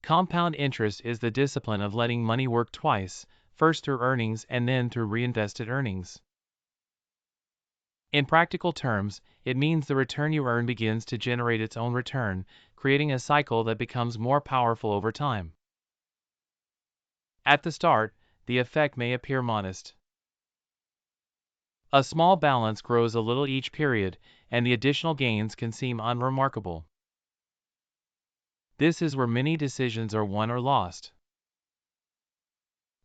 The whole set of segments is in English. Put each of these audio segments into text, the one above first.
Compound interest is the discipline of letting money work twice, first through earnings and then through reinvested earnings. In practical terms, it means the return you earn begins to generate its own return, creating a cycle that becomes more powerful over time. At the start, the effect may appear modest. A small balance grows a little each period, and the additional gains can seem unremarkable. This is where many decisions are won or lost.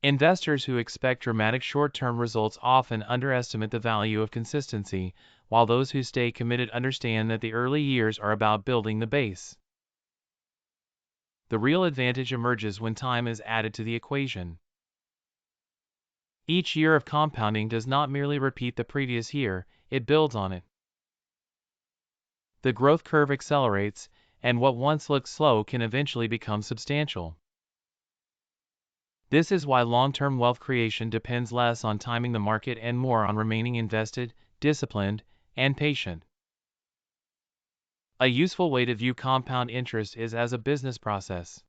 Investors who expect dramatic short-term results often underestimate the value of consistency, while those who stay committed understand that the early years are about building the base. The real advantage emerges when time is added to the equation. Each year of compounding does not merely repeat the previous year, it builds on it. The growth curve accelerates, and what once looked slow can eventually become substantial. This is why long-term wealth creation depends less on timing the market and more on remaining invested, disciplined, and patient. A useful way to view compound interest is as a business process.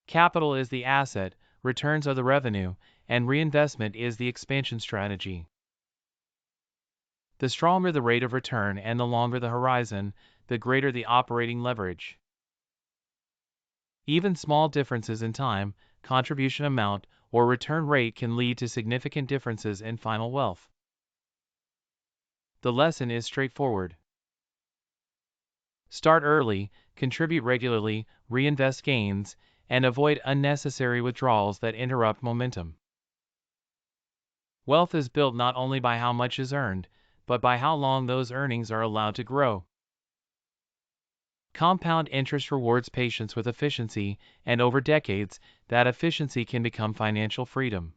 Capital is the asset, returns are the revenue, and reinvestment is the expansion strategy. The stronger the rate of return and the longer the horizon, the greater the operating leverage. Even small differences in time, contribution amount, or return rate can lead to significant differences in final wealth. The lesson is straightforward. Start early, contribute regularly, reinvest gains, and avoid unnecessary withdrawals that interrupt momentum. Wealth is built not only by how much is earned, but by how long those earnings are allowed to grow. Compound interest rewards patience with efficiency, and over decades, that efficiency can become financial freedom.